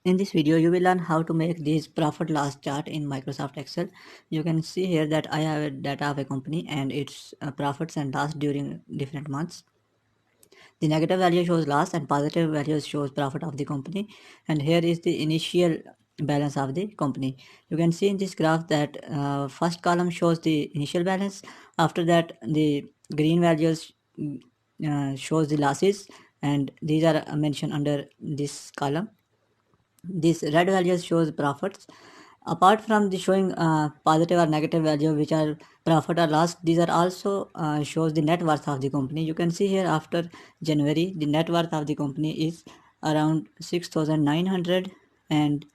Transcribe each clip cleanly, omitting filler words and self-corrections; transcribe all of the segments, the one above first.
In this video, you will learn how to make this profit loss chart in Microsoft Excel. You can see here that I have a data of a company and its profits and loss during different months. The negative value shows loss and positive value shows profit of the company. And here is the initial balance of the company. You can see in this graph that first column shows the initial balance. After that, the green values shows the losses, and these are mentioned under this column. This red values shows profits. Apart from the showing positive or negative value which are profit or loss, these are also shows the net worth of the company. You can see here after January the net worth of the company is around 6,900, and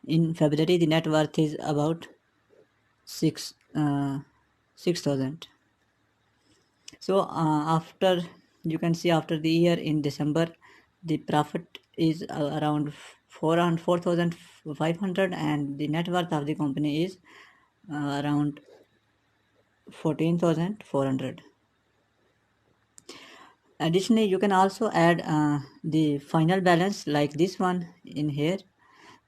in February the net worth is about 6,000. So after, you can see after the year in December, the profit is around 4,500, and the net worth of the company is around 14,400. Additionally, you can also add the final balance like this one in here.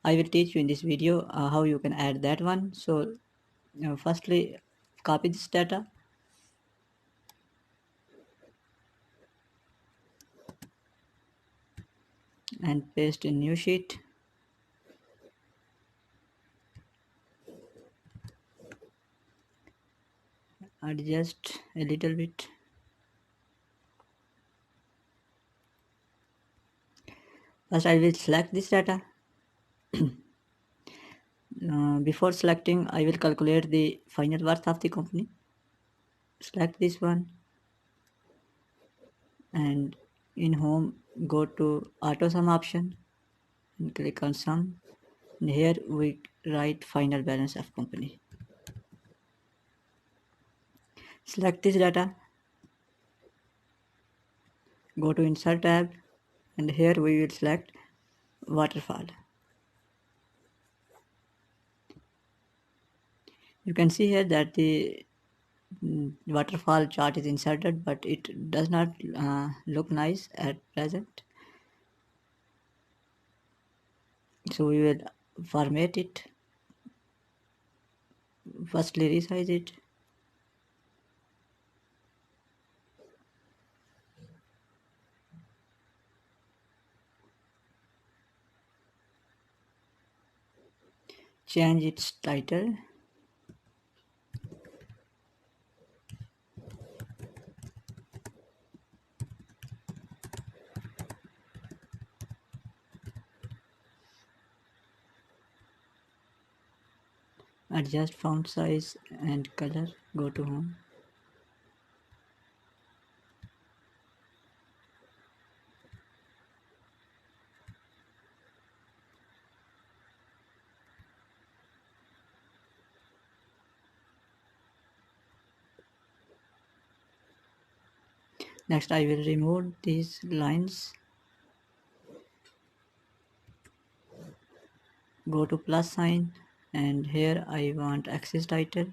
I will teach you in this video how you can add that one. So firstly, copy this data and paste in new sheet. Adjust a little bit. First I will select this data. Before selecting, I will calculate the final worth of the company. Select this one, and in home go to auto sum option and click on sum, and here we write final balance of company. Select this data, go to insert tab, and here we will select waterfall. You can see here that the waterfall chart is inserted, but it does not look nice at present. So we will format it. Firstly, resize it. Change its title. Adjust font size and color. Go to home. Next, I will remove these lines. Go to plus sign, and here I want axis title.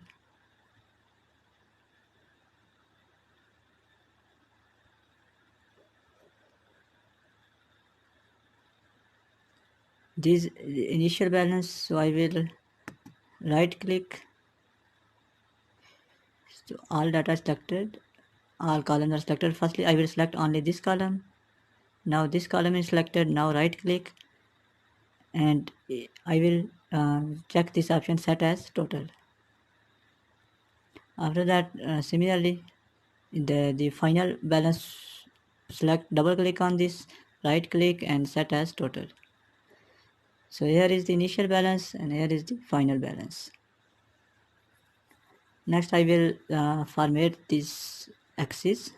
This initial balance, so I will right click. So all data selected, all columns are selected. Firstly, I will select only this column. Now this column is selected. Now right click, and I will check this option set as total. After that, similarly, the final balance, select, double click on this, right click and set as total. So here is the initial balance and here is the final balance. Next I will format this axis.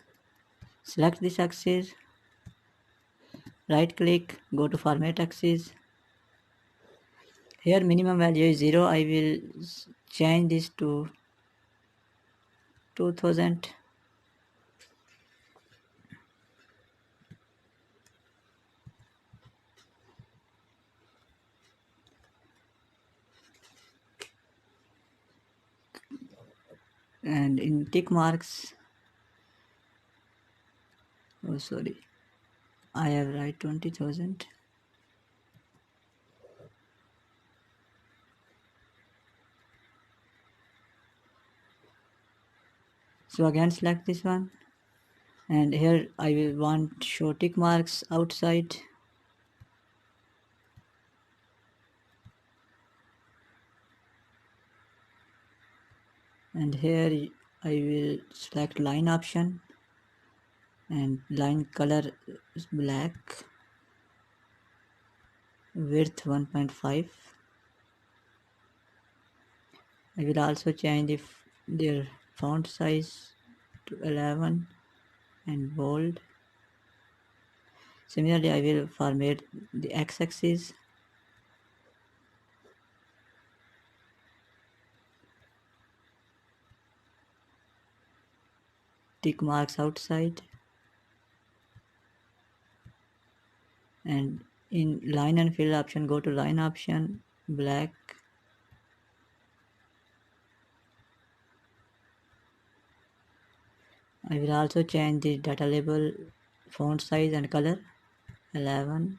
Select this axis, right click, go to format axis. Here minimum value is 0. I will change this to 2000. And in tick marks, oh sorry, I have write 20,000. So again select this one, and here I will want show tick marks outside, and here I will select line option, and line color is black, width 1.5. I will also change their font size to 11 and bold. Similarly, I will format the x-axis, tick marks outside, and in line and fill option go to line option, black. I will also change the data label font size and color, 11.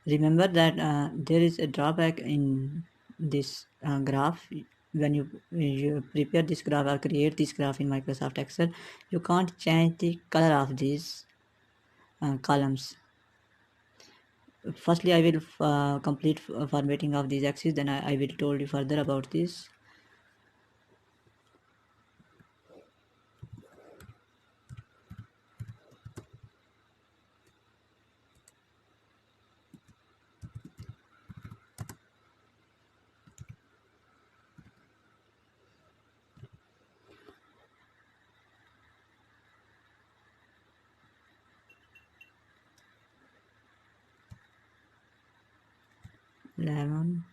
Remember that there is a drawback in this graph. When you prepare this graph or create this graph in Microsoft Excel, you can't change the color of these columns. Firstly, I will complete formatting of these axes, then I will told you further about this. Lemon.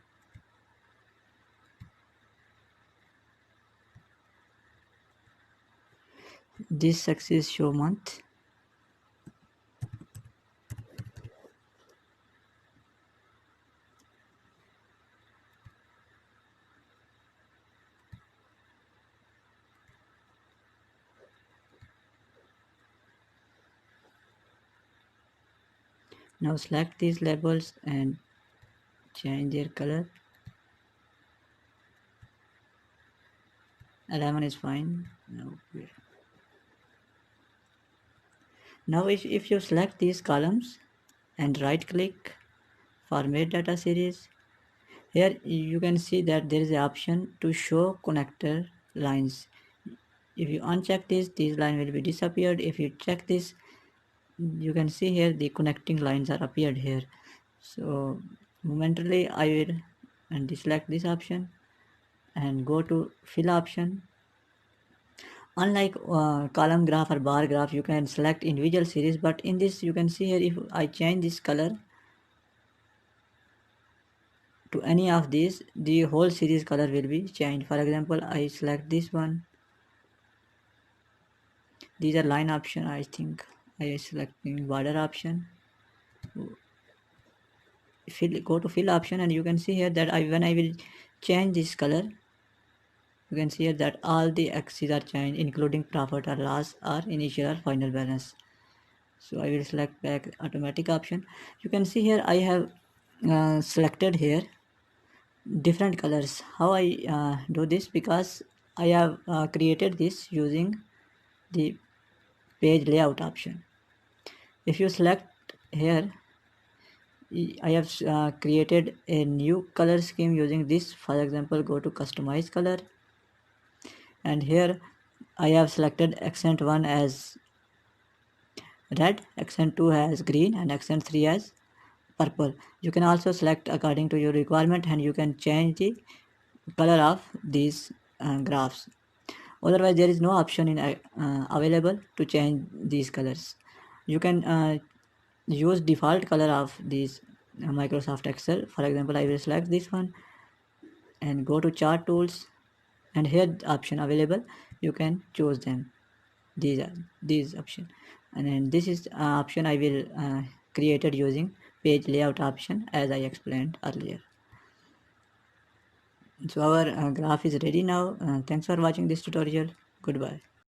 This axis show month. Now select these labels and change their color. 11 is fine. Okay. Now if you select these columns and right click format data series, here you can see that there is an option to show connector lines. If you uncheck this, these lines will be disappeared. If you check this, you can see here the connecting lines are appeared here. So momentarily I will and deselect this option and go to fill option. Unlike column graph or bar graph, you can select individual series, but in this you can see here if I change this color to any of these, the whole series color will be changed. For example, I select this one. These are line option. I think I selecting border option. Go to fill option, and you can see here that when I will change this color, you can see here that all the axes are changed, including profit or loss or initial or final balance. So I will select back automatic option. You can see here I have selected here different colors. How I do this? Because I have created this using the page layout option. If you select here, I have created a new color scheme using this. For example, go to customize color, and here I have selected accent 1 as red, accent 2 as green, and accent 3 as purple. You can also select according to your requirement, and you can change the color of these graphs. Otherwise, there is no option in available to change these colors. You can use default color of these Microsoft Excel. For example, I will select this one and go to chart tools, and here the option available, you can choose them. These are these option, and then this is option I will created using page layout option as I explained earlier. So our graph is ready now. Thanks for watching this tutorial. Goodbye.